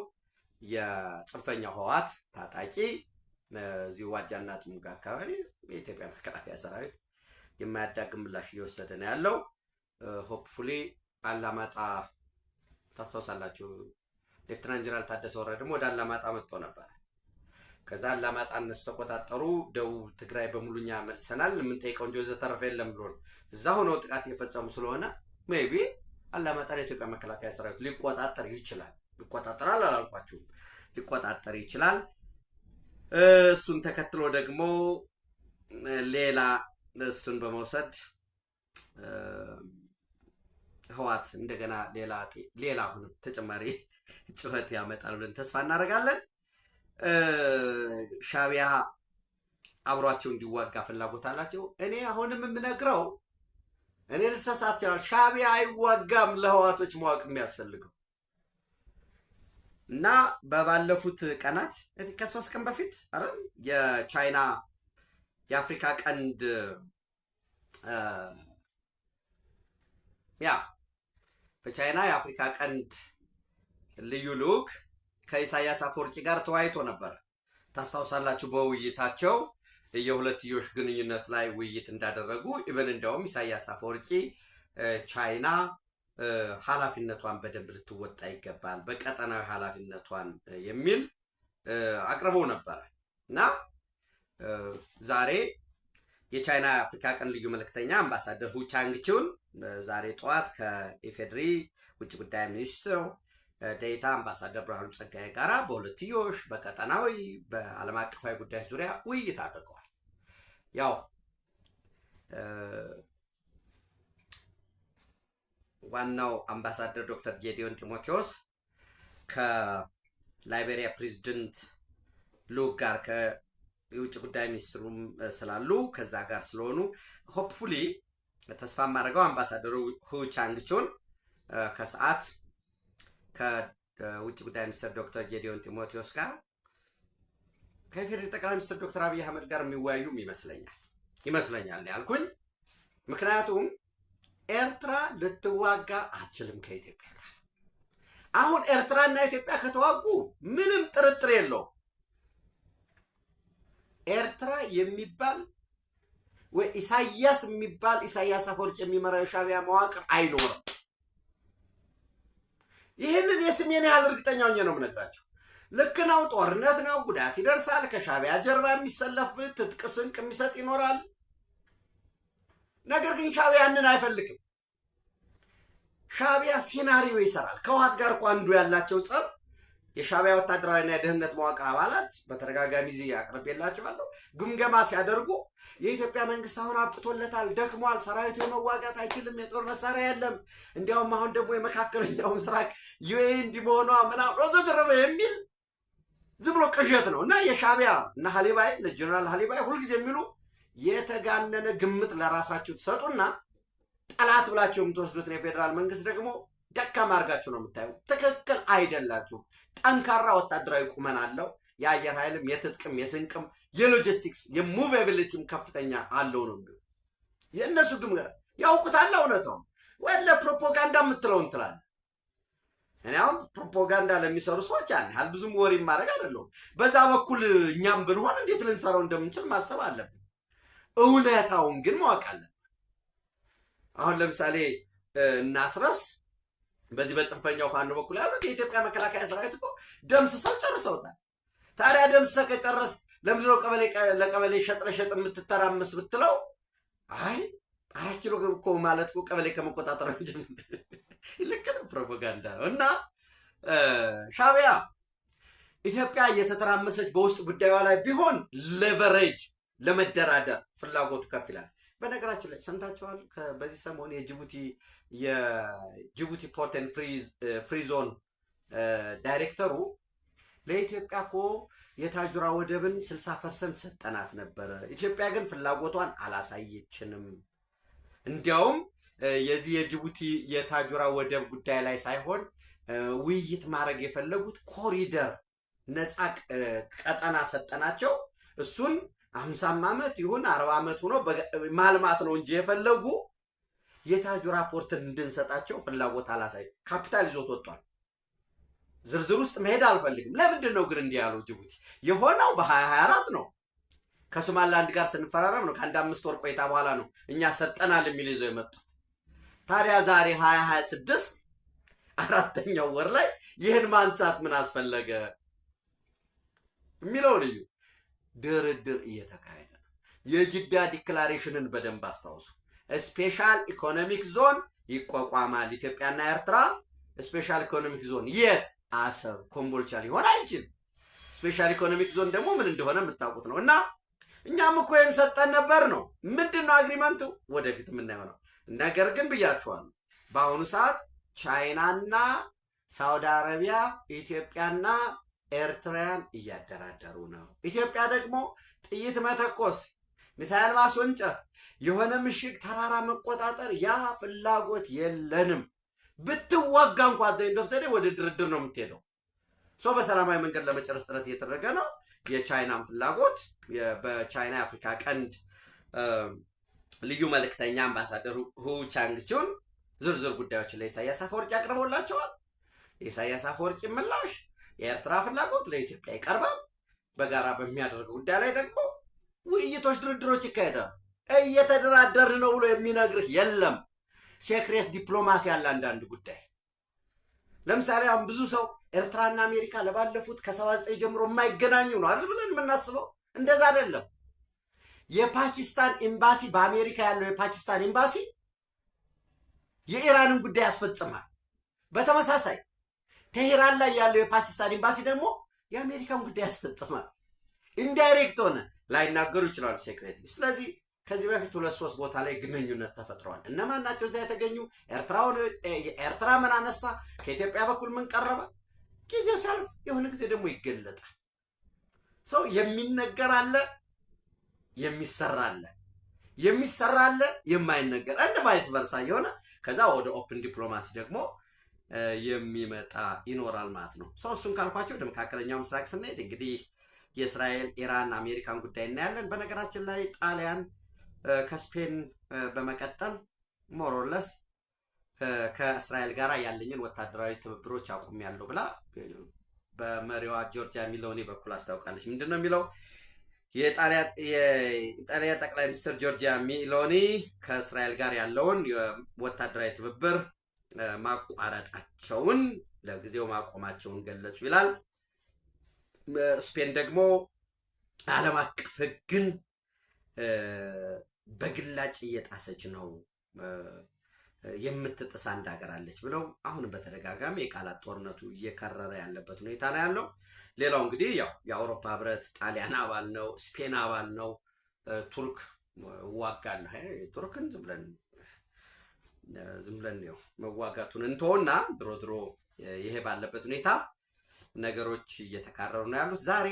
[SPEAKER 1] የጽንፈኛው ህወሓት ታጣቂ እዚሁ ዋጃና ጥሙጋ አካባቢ የኢትዮጵያ መከላከያ ሰራዊት የማያዳግም ምላሽ እየወሰደ ነው ያለው። ሆፕፉሊ አላማጣ ታስታውሳላችሁ፣ ሌፍትናንት ጀነራል ታደሰ ወረደ ደግሞ ወደ አላማጣ መጥቶ ነበር። ከዛ አላማጣ እነሱ ተቆጣጠሩ። ደቡብ ትግራይ በሙሉኛ መልሰናል፣ የምንጠይቀው እንጂ ዘተረፈ የለም ብሎ እዛ ሆነው ጥቃት እየፈጸሙ ስለሆነ ሜቢ አላማጣ የኢትዮጵያ መከላከያ ሰራዊት ሊቆጣጠር ይችላል። ይቆጣጠራል አላልኳችሁም፣ ሊቆጣጠር ይችላል። እሱን ተከትሎ ደግሞ ሌላ እሱን በመውሰድ ህወሓት እንደገና ሌላ አሁንም ተጨማሪ ጭፈት ያመጣል ብለን ተስፋ እናደርጋለን። ሻቢያ አብሯቸው እንዲዋጋ ፍላጎት አላቸው። እኔ አሁንም የምነግረው እኔ ልሰሳት ይችላል። ሻቢያ አይዋጋም። ለህዋቶች መዋቅ የሚያስፈልገው እና በባለፉት ቀናት ከ3 ቀን በፊት የቻይና የአፍሪካ ቀንድ በቻይና የአፍሪካ ቀንድ ልዩ ልዑክ ከኢሳያስ አፈወርቂ ጋር ተወያይቶ ነበር። ታስታውሳላችሁ። በውይይታቸው የሁለትዮሽ ግንኙነት ላይ ውይይት እንዳደረጉ ኢቨን እንደውም ኢሳያስ አፈወርቂ ቻይና ኃላፊነቷን በደንብ ልትወጣ ይገባል፣ በቀጠናዊ ኃላፊነቷን የሚል አቅርበው ነበር እና ዛሬ የቻይና የአፍሪካ ቀንድ ልዩ መልእክተኛ አምባሳደር ሁ ቻንግቹን ዛሬ ጠዋት ከኢፌድሪ ውጭ ጉዳይ ሚኒስትር ዴኤታ አምባሳደር ብርሃኑ ጸጋዬ ጋራ በሁለትዮሽ በቀጠናዊ በዓለም አቀፋዊ ጉዳዮች ዙሪያ ውይይት አድርገዋል። ያው ዋናው አምባሳደር ዶክተር ጌዲዮን ጢሞቴዎስ ከላይቤሪያ ፕሬዝዳንት ሉክ ጋር ከውጭ ጉዳይ ሚኒስትሩም ስላሉ ከዛ ጋር ስለሆኑ ሆፕፉሊ ተስፋ ማድረገው አምባሳደሩ ሁ ቻንግቹን ከሰዓት ከውጭ ጉዳይ ሚኒስትር ዶክተር ጌዲዮን ጢሞቴዎስ ጋር ከኢፌዴሪ ጠቅላይ ሚኒስትር ዶክተር አብይ አህመድ ጋር የሚወያዩም ይመስለኛል ያልኩኝ። ምክንያቱም ኤርትራ ልትዋጋ አትችልም ከኢትዮጵያ ጋር። አሁን ኤርትራና ኢትዮጵያ ከተዋጉ ምንም ጥርጥር የለው ኤርትራ የሚባል ወይ ኢሳያስ የሚባል ኢሳያስ አፈወርቂ የሚመራው የሻቢያ መዋቅር አይኖርም። ይህንን የስሜን ያህል እርግጠኛ ሆኜ ነው የምነግራቸው። ልክ ነው፣ ጦርነት ነው፣ ጉዳት ይደርሳል። ከሻቢያ ጀርባ የሚሰለፍ ትጥቅ ስንቅ የሚሰጥ ይኖራል። ነገር ግን ሻቢያ ያንን አይፈልግም። ሻቢያ ሲናሪዮ ይሰራል። ከህወሓት ጋር እኮ አንዱ ያላቸው ጸብ የሻቢያ ወታደራዊና የደህንነት መዋቅር አባላት በተደጋጋሚ ጊዜ አቅርቤላቸዋለሁ። ግምገማ ሲያደርጉ የኢትዮጵያ መንግስት አሁን አብቅቶለታል፣ ደክሟል፣ ሰራዊቱ የመዋጋት አይችልም፣ የጦር መሳሪያ የለም፣ እንዲያውም አሁን ደግሞ የመካከለኛው ምስራቅ ዩኤኢ እንዲመሆኗ ምናምን ወዘተረፈ የሚል ዝም ብሎ ቅዠት ነው። እና የሻቢያ እና ሀሊባይ ጀነራል ሀሊባይ ሁልጊዜ የሚሉ የተጋነነ ግምት ለራሳችሁ ትሰጡና ጠላት ብላችሁ የምትወስዱትን የፌዴራል መንግስት ደግሞ ደካማ አድርጋችሁ ነው የምታዩ። ትክክል አይደላችሁ። ጠንካራ ወታደራዊ ቁመና አለው። የአየር ኃይልም የትጥቅም የስንቅም የሎጂስቲክስ የሙቬቢሊቲም ከፍተኛ አለው ነው የሚሉ የእነሱ ግን ያውቁታል። እውነታው ወለ ፕሮፓጋንዳ የምትለው እንትላለ። እኔ አሁን ፕሮፓጋንዳ ለሚሰሩ ሰዎች ያን ያህል ብዙም ወሬ ማድረግ አይደለሁም። በዛ በኩል እኛም ብንሆን እንዴት ልንሰራው እንደምንችል ማሰብ አለብን። እውነታውን ግን ማወቅ አለብን። አሁን ለምሳሌ እናስረስ በዚህ በጽንፈኛው ፋኖ በኩል ያሉት የኢትዮጵያ መከላከያ ሰራዊት እኮ ደምስሰው ጨርሰውታል። ታዲያ ደምስሰው ከጨረስ ለምንድን ነው ለቀበሌ ሸጥ የምትተራመስ ብትለው፣ አይ 4 ኪሎ እኮ ማለት እኮ ቀበሌ ከመቆጣጠር እንጂ ልክ ነው፣ ፕሮፓጋንዳ ነው። እና ሻቢያ ኢትዮጵያ እየተተራመሰች በውስጥ ጉዳዩ ላይ ቢሆን ሌቨሬጅ ለመደራደር ፍላጎቱ ከፍ ይላል። በነገራችን ላይ ሰምታችኋል። በዚህ ሰሞን የጅቡቲ ፖርት ኤንድ ፍሪ ዞን ዳይሬክተሩ ለኢትዮጵያ እኮ የታጁራ ወደብን 60% ሰጠናት ነበረ፣ ኢትዮጵያ ግን ፍላጎቷን አላሳየችንም። እንዲያውም የዚህ የጅቡቲ የታጁራ ወደብ ጉዳይ ላይ ሳይሆን ውይይት ማድረግ የፈለጉት ኮሪደር ነፃ ቀጠና ሰጠናቸው፣ እሱን 50 ዓመት ይሁን 40 ዓመት ሆኖ ማልማት ነው እንጂ የፈለጉ የታጁራ ፖርትን እንድንሰጣቸው ፍላጎት አላሳይ። ካፒታል ይዞት ወጥቷል። ዝርዝር ውስጥ መሄድ አልፈልግም። ለምንድን ነው ግን እንዲህ ያለው? ጅቡቲ የሆነው በ2024 ነው። ከሶማሊላንድ ጋር ስንፈራረም ነው። ከአንድ 5 ወር ቆይታ በኋላ ነው እኛ ሰጠናል የሚል ይዘው የመጡት። ታዲያ ዛሬ 2026 4ኛው ወር ላይ ይህን ማንሳት ምን አስፈለገ የሚለው ልዩ ድርድር እየተካሄደ ነው። የጅዳ ዲክላሬሽንን በደንብ አስታውሱ። ስፔሻል ኢኮኖሚክ ዞን ይቋቋማል። ኢትዮጵያና ኤርትራ ስፔሻል ኢኮኖሚክ ዞን የት? አሰብ፣ ኮምቦልቻ ሊሆን አይችልም። ስፔሻል ኢኮኖሚክ ዞን ደግሞ ምን እንደሆነ የምታውቁት ነው። እና እኛም እኮ ይህን ሰጠን ነበር ነው። ምንድን ነው አግሪመንቱ? ወደፊት የምናየው ነው። ነገር ግን ብያችኋለሁ፣ በአሁኑ ሰዓት ቻይናና ሳውዲ አረቢያ ኢትዮጵያና ኤርትራውያን እያደራደሩ ነው። ኢትዮጵያ ደግሞ ጥይት መተኮስ፣ ሚሳኤል ማስወንጨፍ፣ የሆነ ምሽግ ተራራ መቆጣጠር ያ ፍላጎት የለንም። ብትዋጋ እንኳን ዘይንድ ኦፍ ዘ ዴይ ወደ ድርድር ነው የምትሄደው። በሰላማዊ መንገድ ለመጨረስ ጥረት እየተደረገ ነው። የቻይናም ፍላጎት በቻይና የአፍሪካ ቀንድ ልዩ መልእክተኛ አምባሳደር ሁ ቻንግቹን ዝርዝር ጉዳዮችን ለኢሳያስ አፈወርቂ አቅርቦላቸዋል። የኢሳያስ አፈወርቂ ምላሽ የኤርትራ ፍላጎት ለኢትዮጵያ ይቀርባል። በጋራ በሚያደርገው ጉዳይ ላይ ደግሞ ውይይቶች፣ ድርድሮች ይካሄዳሉ። እየተደራደርን ነው ብሎ የሚነግርህ የለም። ሴክሬት ዲፕሎማሲ ያለ አንዳንድ ጉዳይ ለምሳሌ አሁን ብዙ ሰው ኤርትራና አሜሪካ ለባለፉት ከ79 ጀምሮ የማይገናኙ ነው አይደል ብለን የምናስበው። እንደዛ አይደለም። የፓኪስታን ኤምባሲ በአሜሪካ ያለው የፓኪስታን ኤምባሲ የኢራንን ጉዳይ ያስፈጽማል። በተመሳሳይ ቴሄራን ላይ ያለው የፓኪስታን ኤምባሲ ደግሞ የአሜሪካን ጉዳይ ያስፈጽማል። ኢንዳይሬክት ሆነ ላይናገሩ ይችላሉ ሴክሬት። ስለዚህ ከዚህ በፊት 2-3 ቦታ ላይ ግንኙነት ተፈጥሯል። እነማን ናቸው እዛ የተገኙ? ኤርትራ ምን አነሳ? ከኢትዮጵያ በኩል ምን ቀረበ? ጊዜው ሲያልፍ የሆነ ጊዜ ደግሞ ይገለጣል። ሰው የሚነገር አለ፣ የሚሰራ አለ፣ የሚሰራ አለ፣ የማይነገር አንድ ቫይስ ቨርሳ የሆነ ከዛ ወደ ኦፕን ዲፕሎማሲ ደግሞ የሚመጣ ይኖራል ማለት ነው። እሱን ካልኳቸው ወደ መካከለኛው ምስራቅ ስንሄድ እንግዲህ የእስራኤል፣ ኢራን፣ አሜሪካን ጉዳይ እናያለን። በነገራችን ላይ ጣሊያን ከስፔን በመቀጠል ሞሮለስ ከእስራኤል ጋር ያለኝን ወታደራዊ ትብብሮች አቁሜያለሁ ብላ በመሪዋ ጆርጂያ ሚሎኒ በኩል አስታውቃለች። ምንድን ነው የሚለው? የጣሊያን ጠቅላይ ሚኒስትር ጆርጂያ ሚሎኒ ከእስራኤል ጋር ያለውን ወታደራዊ ትብብር ማቋረጣቸውን ለጊዜው ማቆማቸውን ገለጹ ይላል። ስፔን ደግሞ ዓለም አቀፍ ሕግን በግላጭ እየጣሰች ነው የምትጥስ አንድ ሀገር አለች ብለው አሁንም በተደጋጋሚ የቃላት ጦርነቱ እየከረረ ያለበት ሁኔታ ነው ያለው። ሌላው እንግዲህ ያው የአውሮፓ ህብረት ጣሊያን አባል ነው፣ ስፔን አባል ነው። ቱርክ እዋጋለሁ ቱርክን ዝም ብለን ነው መዋጋቱን እንተውና ድሮ ይሄ ባለበት ሁኔታ ነገሮች እየተካረሩ ነው ያሉት። ዛሬ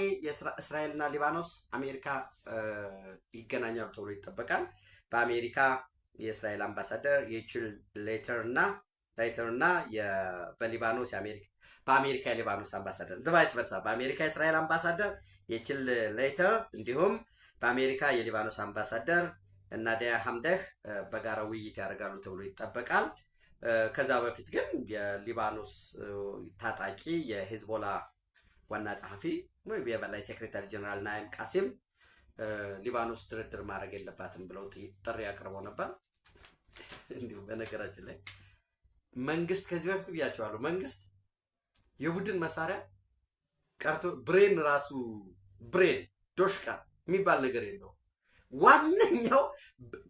[SPEAKER 1] እስራኤልና ሊባኖስ አሜሪካ ይገናኛሉ ተብሎ ይጠበቃል። በአሜሪካ የእስራኤል አምባሳደር የቺል ሌተር እና በሊባኖስ በአሜሪካ የሊባኖስ አምባሳደር ቫይስ ቨርሳ በአሜሪካ የእስራኤል አምባሳደር የቺል ሌተር እንዲሁም በአሜሪካ የሊባኖስ አምባሳደር ናዲያ ሐምደህ በጋራ ውይይት ያደርጋሉ ተብሎ ይጠበቃል። ከዛ በፊት ግን የሊባኖስ ታጣቂ የሂዝቦላ ዋና ጸሐፊ የበላይ ሴክሬታሪ ጀነራል ናይም ቃሲም ሊባኖስ ድርድር ማድረግ የለባትም ብለው ጥሪ አቅርበው ነበር። እንዲሁ በነገራችን ላይ መንግስት ከዚህ በፊት ብያቸዋለሁ፣ መንግስት የቡድን መሳሪያ ቀርቶ ብሬን ራሱ ዶሽቃ የሚባል ነገር የለው። ዋነኛው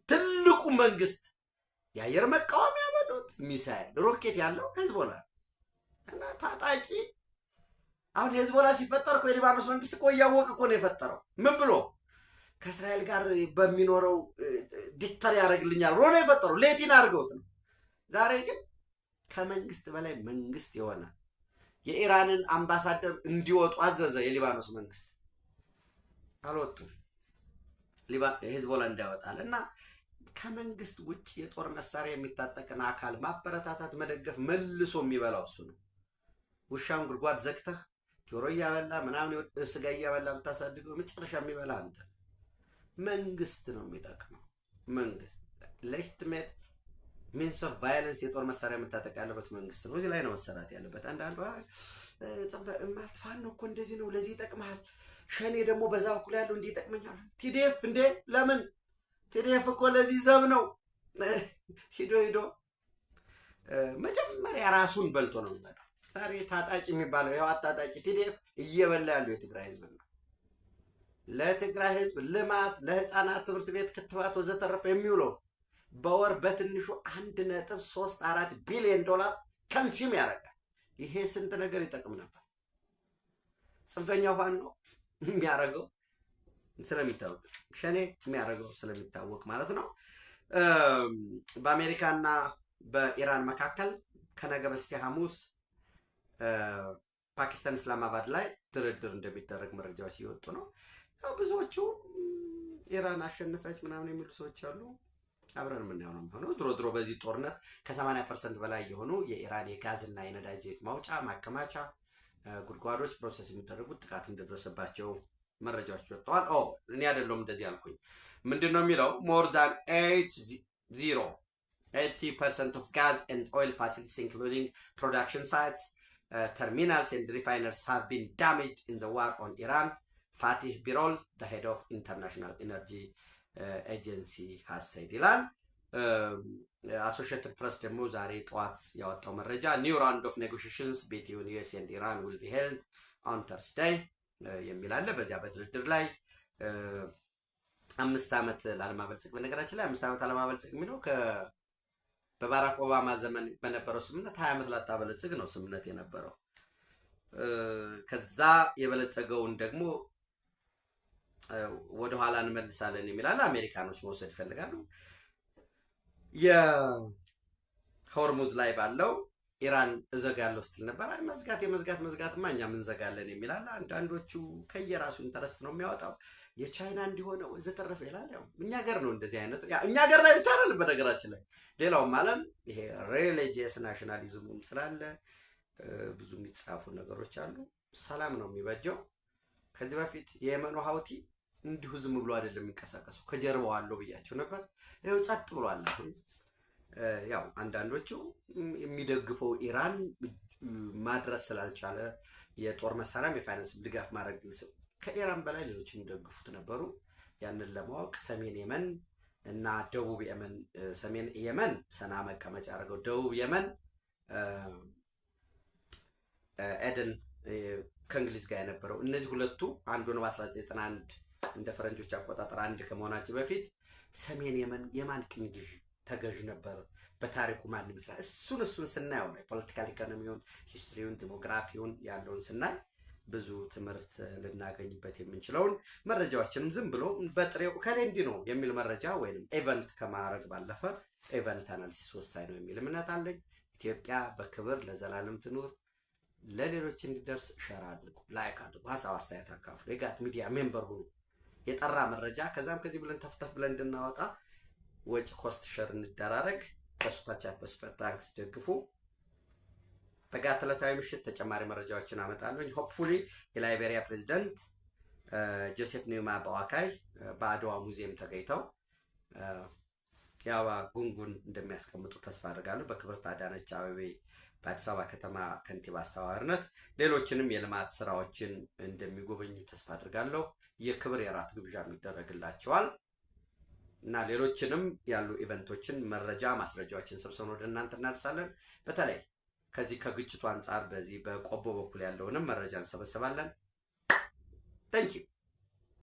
[SPEAKER 1] ትልቁ መንግስት የአየር መቃወሚያ በሉት ሚሳይል ሮኬት ያለው ሂዝቦላ እና ታጣቂ። አሁን ሂዝቦላ ሲፈጠር እኮ የሊባኖስ መንግስት እኮ እያወቀ እኮ ነው የፈጠረው። ምን ብሎ ከእስራኤል ጋር በሚኖረው ዲክተር ያደርግልኛል ብሎ ነው የፈጠረው። ሌቲን አድርገውት ነው። ዛሬ ግን ከመንግስት በላይ መንግስት የሆነ የኢራንን አምባሳደር እንዲወጡ አዘዘ። የሊባኖስ መንግስት አልወጡም፣ ሂዝቦላ እንዳይወጣል እና ከመንግስት ውጭ የጦር መሳሪያ የሚታጠቅን አካል ማበረታታት፣ መደገፍ መልሶ የሚበላው እሱ ነው። ውሻን ጉድጓድ ዘግተህ ጆሮ እያበላ ምናምን ስጋ እያበላ ብታሳድገው መጨረሻ የሚበላ አንተ። መንግስት ነው የሚጠቅመው። መንግስት ሌጅቲሜት ሚንስ ኦፍ ቫይለንስ የጦር መሳሪያ የምታጠቅ ያለበት መንግስት ነው። እዚህ ላይ ነው መሰራት ያለበት። አንዳንዱ ፋኖ እኮ እንደዚህ ነው፣ ለዚህ ይጠቅመሃል፣ ሸኔ ደግሞ በዛ በኩል ያለው እንዲህ ይጠቅመኛል። ቲዲኤፍ እንዴ ለምን? ቲዲኤፍ እኮ ለዚህ ዘብ ነው። ሂዶ መጀመሪያ ራሱን በልቶ ነው የሚመጣው። ዛሬ ታጣቂ የሚባለው ያው አታጣቂ ቲዲኤፍ እየበላ ያለው የትግራይ ህዝብ ነው። ለትግራይ ህዝብ ልማት፣ ለህፃናት ትምህርት ቤት፣ ክትባት ወዘተረፈ የሚውለው በወር በትንሹ 1.34 ቢሊዮን ዶላር ከንሲም ያደርጋል። ይሄ ስንት ነገር ይጠቅም ነበር። ጽንፈኛው ፋኖ የሚያደርገው ስለሚታወቅ፣ ሸኔ የሚያደርገው ስለሚታወቅ ማለት ነው። በአሜሪካና በኢራን መካከል ከነገ በስቲያ ሐሙስ ፓኪስታን እስላማባድ ላይ ድርድር እንደሚደረግ መረጃዎች እየወጡ ነው። ያው ብዙዎቹ ኢራን አሸነፈች ምናምን የሚሉ ሰዎች አሉ። አብረን የምናየው ነው የሚሆነው። ድሮ በዚህ ጦርነት ከ80% በላይ የሆኑ የኢራን የጋዝና የነዳጅ ዘይት ማውጫ ማከማቻ ጉድጓዶች ፕሮሰስ የሚደረጉት ጥቃት እንደደረሰባቸው መረጃዎች ወጥተዋል። እኔ አይደለሁም እንደዚህ ያልኩኝ። ምንድነው የሚለው more than 80% of gas and oil facilities including production sites, terminals and refineries have been damaged in the war on Iran. Fatih Birol, the head of International Energy Agency, has said ይላል። Associated Press ደግሞ ዛሬ ጠዋት ያወጣው መረጃ new round of negotiations between US and Iran will be held on Thursday የሚል አለ። በዚያ በድርድር ላይ 5 ዓመት ላለማበልጽግ፣ በነገራችን ላይ 5 ዓመት ላለማበልጽግ የሚለው በባራክ ኦባማ ዘመን በነበረው ስምምነት 20 ዓመት ላታበለጽግ ነው ስምምነት የነበረው። ከዛ የበለጸገውን ደግሞ ወደ ኋላ እንመልሳለን የሚላል። አሜሪካኖች መውሰድ ይፈልጋሉ። የሆርሙዝ ላይ ባለው ኢራን እዘጋለሁ ስትል ነበር። መዝጋትማ እኛ ምን ዘጋለን የሚላል። አንዳንዶቹ ከየራሱ ኢንተረስት ነው የሚያወጣው። የቻይና እንዲሆነው ዘተረፈ ይላል። ያው እኛ ሀገር ነው እንደዚህ አይነቱ። እኛ ሀገር ላይ ብቻ አይደለም በነገራችን ላይ ሌላውም ዓለም ይሄ ሪሊጂየስ ናሽናሊዝሙም ስላለ ብዙ የሚጻፉ ነገሮች አሉ። ሰላም ነው የሚበጀው። ከዚህ በፊት የየመኑ ሀውቲ እንዲሁ ዝም ብሎ አይደለም የሚንቀሳቀሱ፣ ከጀርባው አለው ብያቸው ነበር። ይኸው ጸጥ ብሏል። አሁን ያው አንዳንዶቹ የሚደግፈው ኢራን ማድረስ ስላልቻለ የጦር መሳሪያም የፋይናንስ ድጋፍ ማድረግ ከኢራን በላይ ሌሎች የሚደግፉት ነበሩ። ያንን ለማወቅ ሰሜን የመን እና ደቡብ የመን፣ ሰሜን የመን ሰና መቀመጫ አድርገው ደቡብ የመን ኤደን ከእንግሊዝ ጋር የነበረው እነዚህ ሁለቱ አንዱን በ1991 እንደ ፈረንጆች አቆጣጠር አንድ ከመሆናቸው በፊት ሰሜን የመን የማን ቅኝ ተገዥ ነበር በታሪኩ ማን ይመስላል? እሱን ስናየው ነው የፖለቲካል ኢኮኖሚውን፣ ሂስትሪውን፣ ዲሞግራፊውን ያለውን ስናይ ብዙ ትምህርት ልናገኝበት የምንችለውን መረጃዎችንም ዝም ብሎ በጥሬው ከሌንዲ ነው የሚል መረጃ ወይም ኢቨንት ከማድረግ ባለፈ ኢቨንት አናሊሲስ ወሳኝ ነው የሚል እምነት አለኝ። ኢትዮጵያ በክብር ለዘላለም ትኑር። ለሌሎች እንዲደርስ ሸር አድርጉ፣ ላይክ አድርጉ፣ ሀሳብ አስተያየት አካፍሉ። የጋት ሚዲያ ሜምበር ሁኑ። የጠራ መረጃ ከዛም ከዚህ ብለን ተፍተፍ ብለን እንድናወጣ ወጪ ኮስት ሸር እንደራረግ። በሱፐር ቻት በሱፐር ታንክስ ደግፉ። በጋት ዕለታዊ ምሽት ተጨማሪ መረጃዎችን አመጣለሁ። ሆፕፉሊ የላይቤሪያ ፕሬዝዳንት ጆሴፍ ኒውማ በዋካይ በአድዋ ሙዚየም ተገኝተው የአበባ ጉንጉን እንደሚያስቀምጡ ተስፋ አድርጋለሁ። በክብርት አዳነች አቤቤ በአዲስ አበባ ከተማ ከንቲባ አስተባባሪነት ሌሎችንም የልማት ስራዎችን እንደሚጎበኙ ተስፋ አድርጋለሁ። የክብር የራት ግብዣ ይደረግላቸዋል እና ሌሎችንም ያሉ ኢቨንቶችን መረጃ ማስረጃዎችን ሰብስበን ወደ እናንተ እናደርሳለን። በተለይ ከዚህ ከግጭቱ አንጻር በዚህ በቆቦ በኩል ያለውንም መረጃ እንሰበስባለን። ታንኪዩ